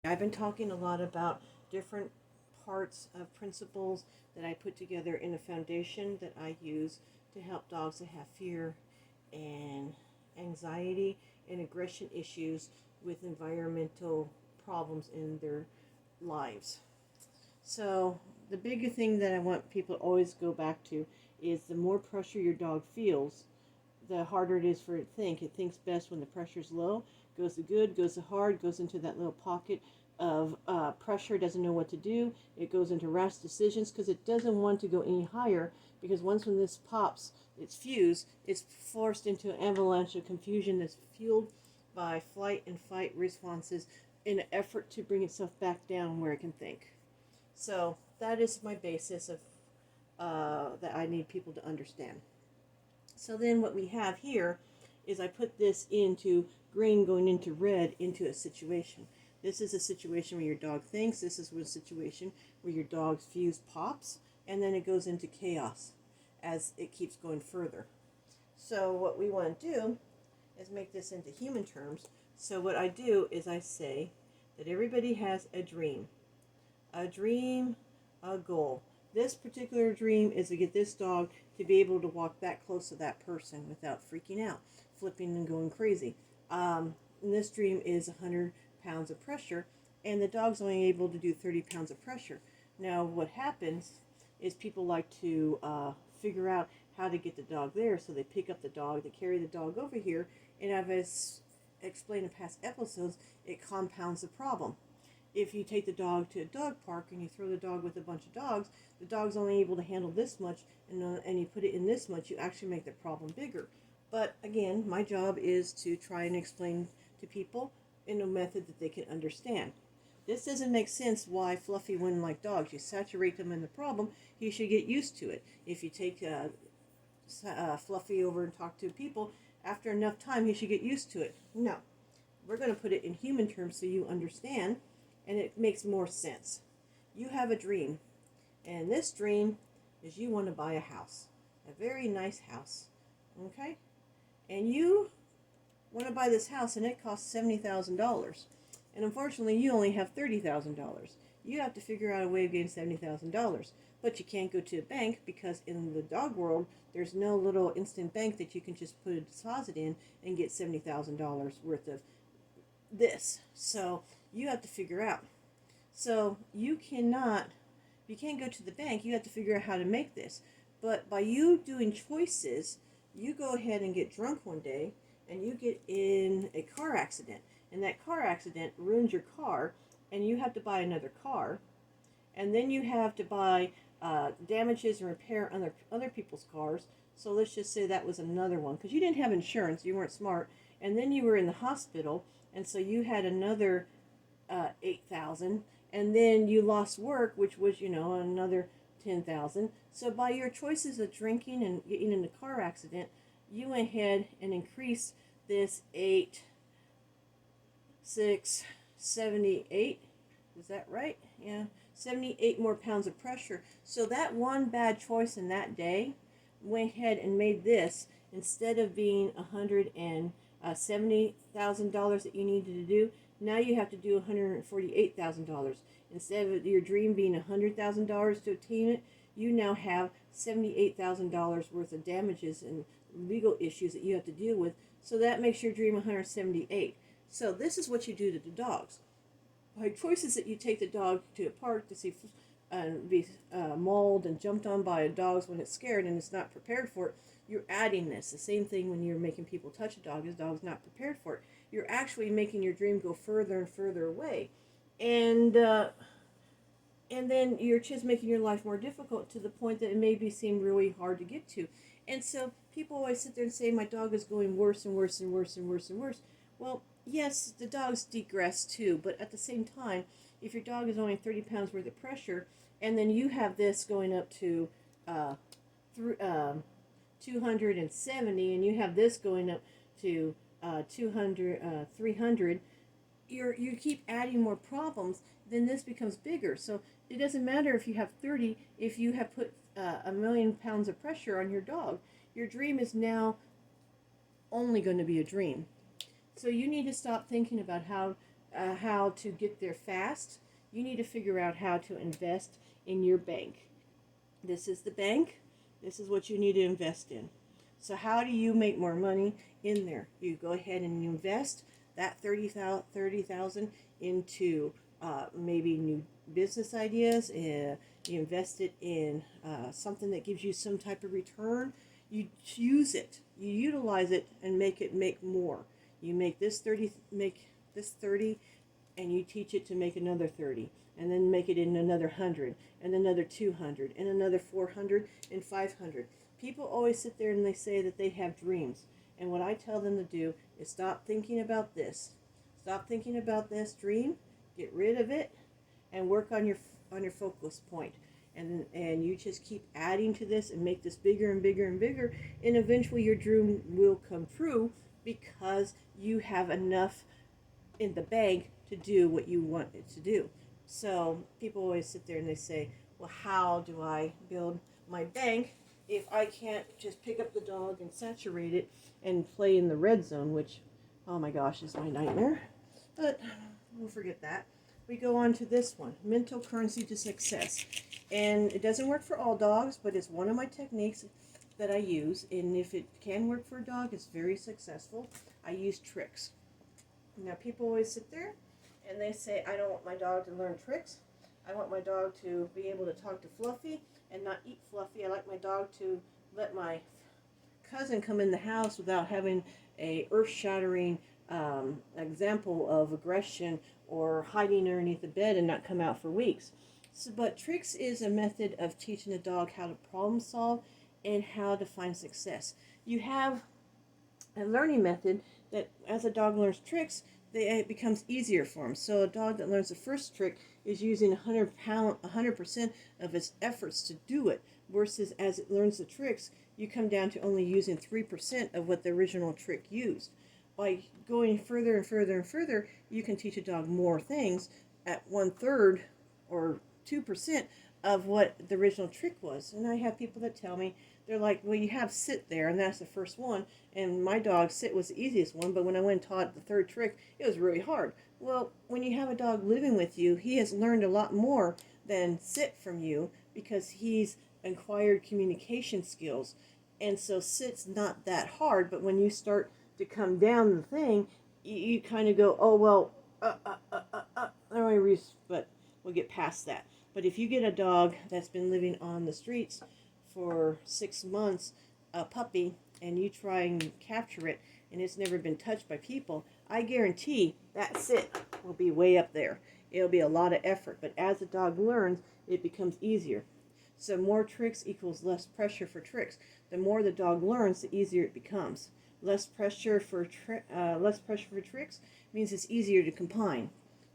I've been talking a lot about different parts of principles that I put together in a foundation that I use to help dogs that have fear and anxiety and aggression issues with environmental problems in their lives. So, the bigger thing that I want people to always go back to is the more pressure your dog feels, the harder it is for it to think. It thinks best when the pressure's low, goes to good, goes to hard, goes into that little pocket of pressure, doesn't know what to do. It goes into rash decisions because it doesn't want to go any higher, because once when this pops, it's fused, it's forced into an avalanche of confusion that's fueled by flight and fight responses in an effort to bring itself back down where it can think. So that is my basis of that I need people to understand. So then what we have here is I put this into green going into red into a situation. This is a situation where your dog thinks. This is a situation where your dog's fuse pops, and then it goes into chaos as it keeps going further. So what we want to do is make this into human terms. So what I do is I say that everybody has a dream, a goal. This particular dream is to get this dog to be able to walk that close to that person without freaking out, flipping and going crazy. And this dream is 100 pounds of pressure, and the dog's only able to do 30 pounds of pressure. Now, what happens is people like to figure out how to get the dog there, so they pick up the dog, they carry the dog over here, and as I've explained in past episodes, it compounds the problem. If you take the dog to a dog park and you throw the dog with a bunch of dogs, the dog's only able to handle this much, and you put it in this much, you actually make the problem bigger. But again, my job is to try and explain to people in a method that they can understand. This doesn't make sense why Fluffy wouldn't like dogs. You saturate them in the problem, he should get used to it. If you take Fluffy over and talk to people, after enough time, he should get used to it. No. We're going to put it in human terms so you understand, and it makes more sense. You have a dream, and this dream is you want to buy a house, a very nice house, okay? And you want to buy this house, and it costs $70,000, and unfortunately, you only have $30,000. You have to figure out a way of getting $70,000, but you can't go to a bank because in the dog world, there's no little instant bank that you can just put a deposit in and get $70,000 worth of this. So you have to figure out. So you can't go to the bank. You have to figure out how to make this. But by you doing choices, you go ahead and get drunk one day and you get in a car accident. And that car accident ruins your car, and you have to buy another car. And then you have to buy damages and repair other people's cars. So let's just say that was another one, because you didn't have insurance, you weren't smart, and then you were in the hospital, and so you had another 8,000, and then you lost work, which was another 10,000. So by your choices of drinking and getting in a car accident, you went ahead and increased this 8, 6, 78. Is that right? Yeah, 78 more pounds of pressure. So that one bad choice in that day went ahead and made this, instead of being $170,000 that you needed to do, now you have to do $148,000. Instead of your dream being $100,000 to obtain it, you now have $78,000 worth of damages and legal issues that you have to deal with. So that makes your dream 178. So this is what you do to the dogs. By choices that you take the dog to a park to see be mauled and jumped on by dogs when it's scared and it's not prepared for it, you're adding this. The same thing when you're making people touch a dog, is dog's not prepared for it. You're actually making your dream go further and further away. And then you're just making your life more difficult to the point that it maybe seem really hard to get to. And so people always sit there and say, my dog is going worse and worse and worse and worse and worse. Well, yes, the dogs degress too, but at the same time, if your dog is only 30 pounds worth of pressure, and then you have this going up to 270, and you have this going up to 300, you keep adding more problems, then this becomes bigger. So it doesn't matter if you have 30, if you have put 1,000,000 pounds of pressure on your dog, your dream is now only going to be a dream. So you need to stop thinking about how how to get there fast, you need to figure out how to invest in your bank. This is the bank. This is what you need to invest in. So how do you make more money in there? You go ahead and you invest that 30,000 into maybe new business ideas. You invest it in something that gives you some type of return. You use it. You utilize it and make it make more. You make this 30, and you teach it to make another 30, and then make it in another 100, and another 200, and another 400, and 500. People always sit there and they say that they have dreams. And what I tell them to do is stop thinking about this. Stop thinking about this dream, get rid of it, and work on your focus point. And you just keep adding to this and make this bigger and bigger and bigger, and eventually your dream will come true because you have enough in the bank to do what you want it to do. So people always sit there and they say, well, how do I build my bank if I can't just pick up the dog and saturate it and play in the red zone, which, oh my gosh, is my nightmare. But we'll forget that. We go on to this one, mental currency to success. And it doesn't work for all dogs, but it's one of my techniques that I use. And if it can work for a dog, it's very successful. I use tricks. Now, people always sit there and they say, I don't want my dog to learn tricks. I want my dog to be able to talk to Fluffy and not eat Fluffy. I like my dog to let my cousin come in the house without having a earth-shattering example of aggression or hiding underneath the bed and not come out for weeks. So, but tricks is a method of teaching a dog how to problem solve and how to find success. You have a learning method that as a dog learns tricks, it becomes easier for him. So a dog that learns the first trick is using 100% of its efforts to do it, versus as it learns the tricks, you come down to only using 3% of what the original trick used. By going further and further and further, you can teach a dog more things at 1/3 or 2% of what the original trick was. And I have people that tell me, they're like, well, you have sit there, and that's the first one, and my dog sit was the easiest one, but when I went and taught the third trick, it was really hard. Well, when you have a dog living with you, he has learned a lot more than sit from you because he's acquired communication skills. And so sit's not that hard, but when you start to come down the thing, you kind of go, oh, well, but we'll get past that. But if you get a dog that's been living on the streets for 6 months, a puppy, and you try and capture it, and it's never been touched by people, I guarantee that sit will be way up there. It'll be a lot of effort, but as the dog learns, it becomes easier. So more tricks equals less pressure for tricks. The more the dog learns, the easier it becomes. Less pressure for tricks means it's easier to combine.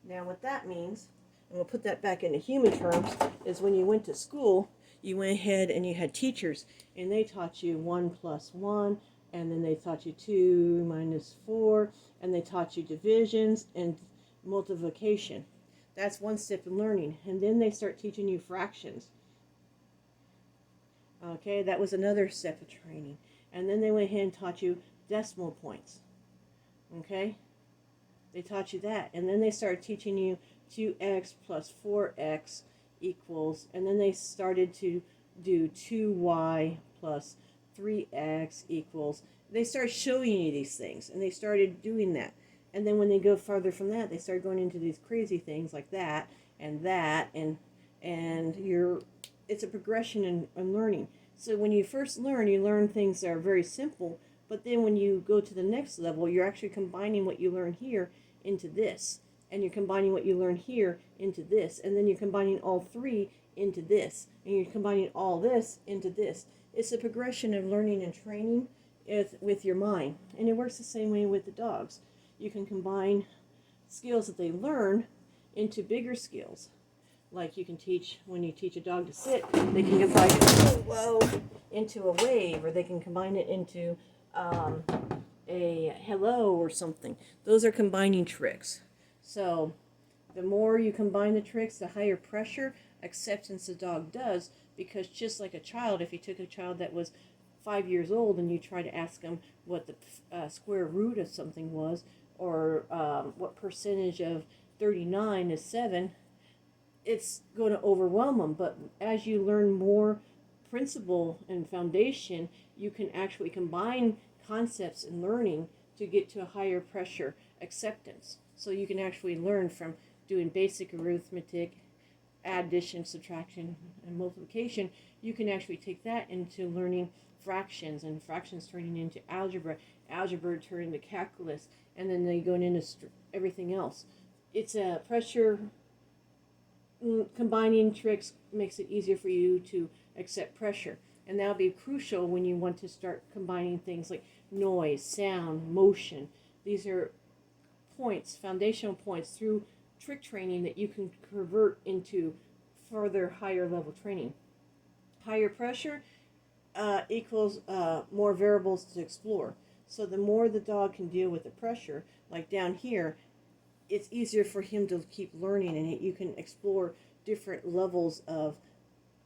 Now what that means, and we'll put that back into human terms, is when you went to school, you went ahead and you had teachers, and they taught you 1 + 1, and then they taught you 2 - 4, and they taught you divisions and multiplication. That's one step in learning. And then they start teaching you fractions. Okay, that was another step of training. And then they went ahead and taught you decimal points. Okay, they taught you that. And then they started teaching you 2x + 4x equals, and then they started to do 2y + 3x equals. They started showing you these things, and they started doing that. And then when they go farther from that, they start going into these crazy things like that, and it's a progression in learning. So when you first learn, you learn things that are very simple, but then when you go to the next level, you're actually combining what you learn here into this, and you're combining what you learn here into this, and then you're combining all three into this, and you're combining all this into this. It's a progression of learning and training with your mind, and it works the same way with the dogs. You can combine skills that they learn into bigger skills. Like you can teach, when you teach a dog to sit, they can combine it into a wave, or they can combine it into a hello or something. Those are combining tricks. So the more you combine the tricks, the higher pressure acceptance the dog does, because just like a child, if you took a child that was 5 years old and you try to ask them what the square root of something was, or what percentage of 39 is 7, it's going to overwhelm them. But as you learn more principle and foundation, you can actually combine concepts and learning to get to a higher pressure acceptance. So you can actually learn from doing basic arithmetic, addition, subtraction, and multiplication. You can actually take that into learning fractions, and fractions turning into algebra, algebra turning to calculus, and then they going into everything else. It's a pressure. Combining tricks makes it easier for you to accept pressure, and that'll be crucial when you want to start combining things like noise, sound, motion. These are points, foundational points through trick training that you can convert into further higher level training. Higher pressure equals more variables to explore. So the more the dog can deal with the pressure, like down here, it's easier for him to keep learning, and you can explore different levels of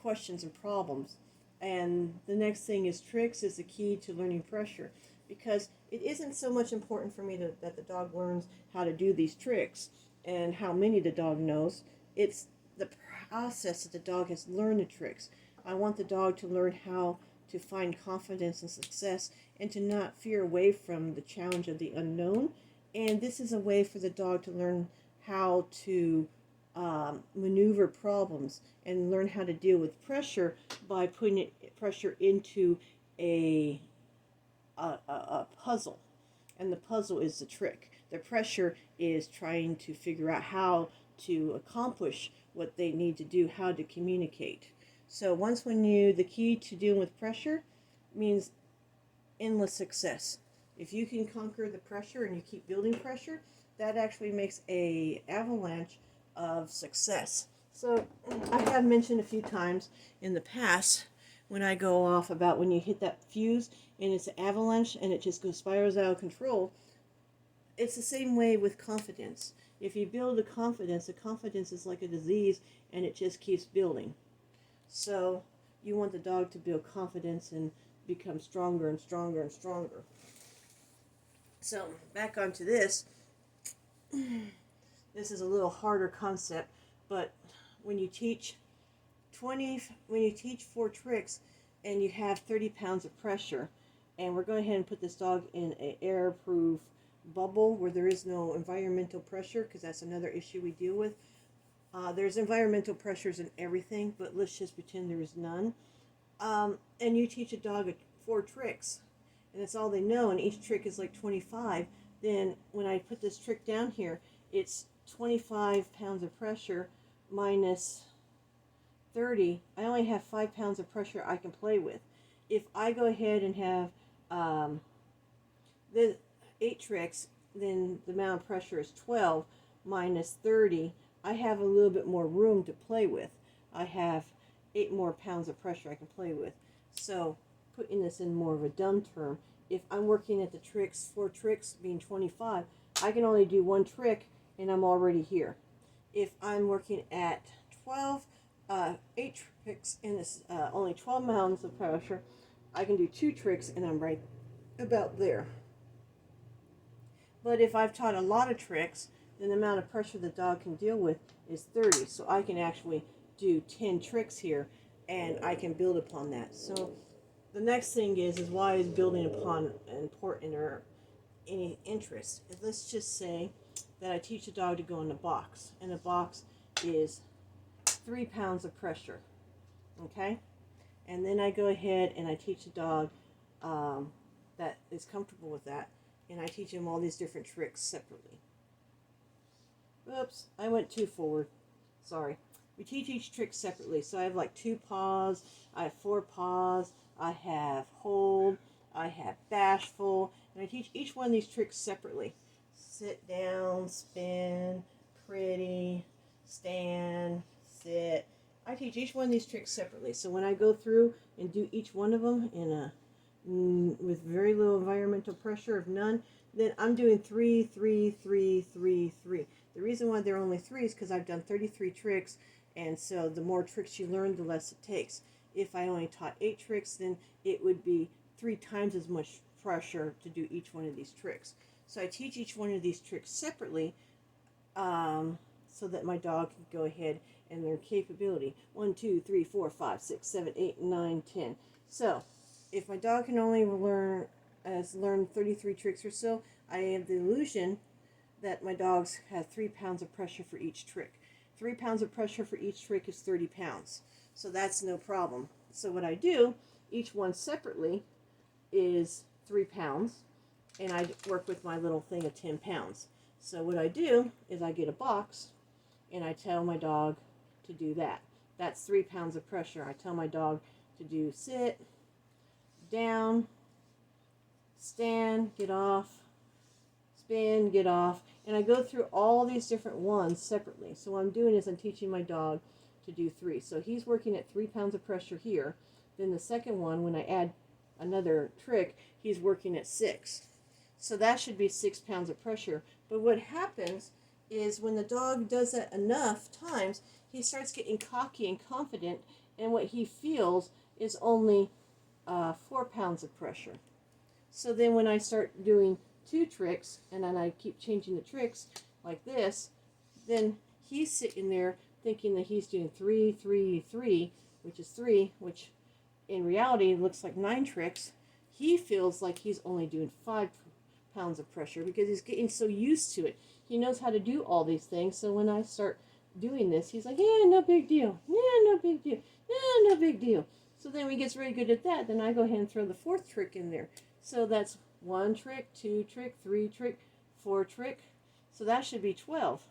questions and problems. And the next thing is tricks is the key to learning pressure, because it isn't so much important for me that the dog learns how to do these tricks and how many the dog knows. It's the process that the dog has learned the tricks. I want the dog to learn how to find confidence and success, and to not fear away from the challenge of the unknown. And this is a way for the dog to learn how to maneuver problems and learn how to deal with pressure by putting pressure into a puzzle. And the puzzle is the trick. The pressure is trying to figure out how to accomplish what they need to do, how to communicate. So the key to dealing with pressure means endless success. If you can conquer the pressure and you keep building pressure, that actually makes a avalanche of success. So I have mentioned a few times in the past when I go off about when you hit that fuse and it's an avalanche and it just spirals out of control. It's the same way with confidence. If you build the confidence is like a disease, and it just keeps building. So you want the dog to build confidence and become stronger and stronger and stronger. So back onto this. This is a little harder concept, but when you teach 4 tricks and you have 30 pounds of pressure, and we're going ahead and put this dog in an air-proof bubble where there is no environmental pressure, because that's another issue we deal with. There's environmental pressures in everything, but let's just pretend there is none. And you teach a dog 4 tricks, and that's all they know, and each trick is like 25, then when I put this trick down here, it's 25 pounds of pressure minus 30. I only have 5 pounds of pressure I can play with. If I go ahead and have the 8 tricks, then the amount of pressure is 12 minus 30. I have a little bit more room to play with. I have 8 more pounds of pressure I can play with. So putting this in more of a dumb term, if I'm working at the 4 tricks being 25, I can only do 1 trick and I'm already here. If I'm working at 8 tricks and it's only 12 pounds of pressure, I can do 2 tricks and I'm right about there. But if I've taught a lot of tricks, then the amount of pressure the dog can deal with is 30. So I can actually do 10 tricks here, and I can build upon that. So the next thing is why is building upon important or any interest? Let's just say that I teach a dog to go in a box, and a box is 3 pounds of pressure, okay? And then I go ahead and I teach a dog that is comfortable with that, and I teach him all these different tricks separately. Oops, I went too forward. Sorry. We teach each trick separately. So I have like 2 paws, I have 4 paws, I have hold, I have bashful, and I teach each one of these tricks separately. Sit down, spin, pretty, stand, sit. I teach each one of these tricks separately. So when I go through and do each one of them with very little environmental pressure of none, then I'm doing 3, 3, 3, 3, 3. The reason why there are only 3 is because I've done 33 tricks, and so the more tricks you learn, the less it takes. If I only taught 8 tricks, then it would be 3 times as much pressure to do each one of these tricks. So I teach each one of these tricks separately, so that my dog can go ahead and their capability. 1, 2, 3, 4, 5, 6, 7, 8, 9, 10. So if my dog can only learn 33 tricks or so, I have the illusion that my dogs have 3 pounds of pressure for each trick. 3 pounds of pressure for each trick is 30 pounds. So that's no problem. So what I do, each one separately is 3 pounds, and I work with my little thing of 10 pounds. So what I do is I get a box, and I tell my dog to do that. That's 3 pounds of pressure. I tell my dog to do sit, down, stand, get off, spin, get off, and I go through all these different ones separately. So what I'm doing is I'm teaching my dog to do 3. So he's working at 3 pounds of pressure here. Then the second one, when I add another trick, he's working at 6. So that should be 6 pounds of pressure. But what happens is when the dog does that enough times, he starts getting cocky and confident, and what he feels is only 4 pounds of pressure. So then when I start doing 2 tricks, and then I keep changing the tricks like this, then he's sitting there thinking that he's doing 3, 3, 3, which is 3, which in reality looks like 9 tricks. He feels like he's only doing 5 pounds of pressure because he's getting so used to it. He knows how to do all these things. So when I start doing this, he's like, yeah, no big deal. Yeah, no big deal. Yeah, no big deal. So then when he gets really good at that, then I go ahead and throw the 4th trick in there. So that's 1 trick, 2 trick, 3 trick, 4 trick. So that should be 12.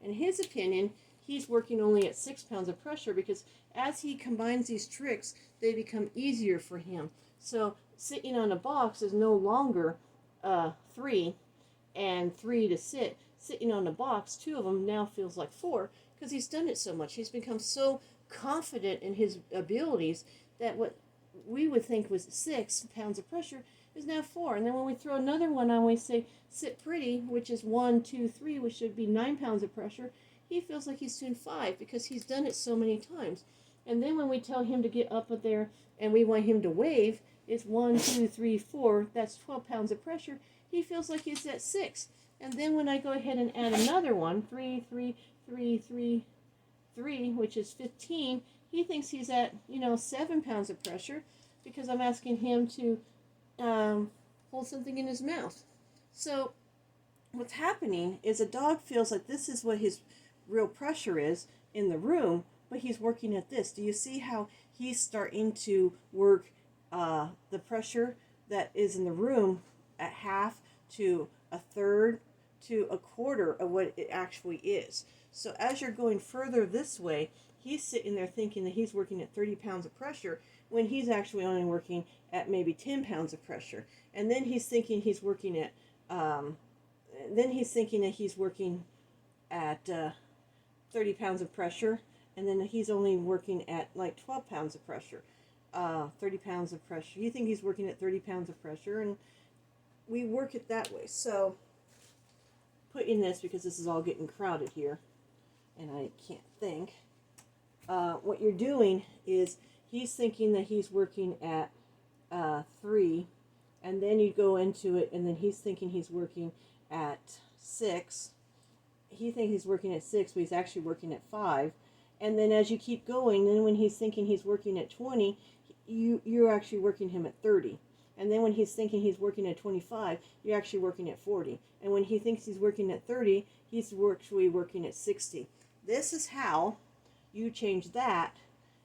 In his opinion, he's working only at 6 pounds of pressure because as he combines these tricks, they become easier for him. So sitting on a box is no longer 3 and 3 to sit. Sitting on a box, 2 of them now feels like 4 because he's done it so much. He's become so confident in his abilities that what we would think was 6 pounds of pressure is now 4. And then when we throw another one on, we say sit pretty, which is 1, 2, 3, which should be 9 pounds of pressure. He feels like he's doing 5 because he's done it so many times. And then when we tell him to get up there and we want him to wave, it's 1, 2, 3, 4. That's 12 pounds of pressure. He feels like he's at 6. And then when I go ahead and add another one, 3, 3, 3, 3, 3, which is 15, he thinks he's at, 7 pounds of pressure because I'm asking him to hold something in his mouth. So what's happening is a dog feels like this is what his real pressure is in the room, but he's working at this. Do you see how he's starting to work the pressure that is in the room at half to a third to a quarter of what it actually is? So as you're going further this way, he's sitting there thinking that he's working at 30 pounds of pressure when he's actually only working at maybe 10 pounds of pressure. And then he's thinking he's working at 30 pounds of pressure, and then he's only working at like 12 pounds of pressure. 30 pounds of pressure. You think he's working at 30 pounds of pressure, and we work it that way. So put in this because this is all getting crowded here, and I can't think. What you're doing is he's thinking that he's working at 3, and then you go into it, and then he's thinking he's working at 6. He thinks he's working at 6, but he's actually working at 5. And then as you keep going, then when he's thinking he's working at 20, you're actually working him at 30. And then when he's thinking he's working at 25, you're actually working at 40. And when he thinks he's working at 30, he's actually working at 60. This is how you change that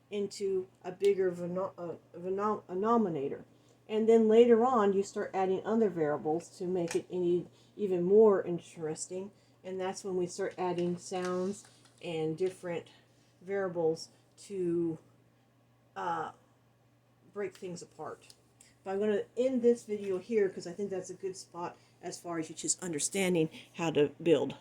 into a bigger denominator. And then later on, you start adding other variables to make it even more interesting. And that's when we start adding sounds and different variables to break things apart. But I'm going to end this video here because I think that's a good spot as far as you just understanding how to build.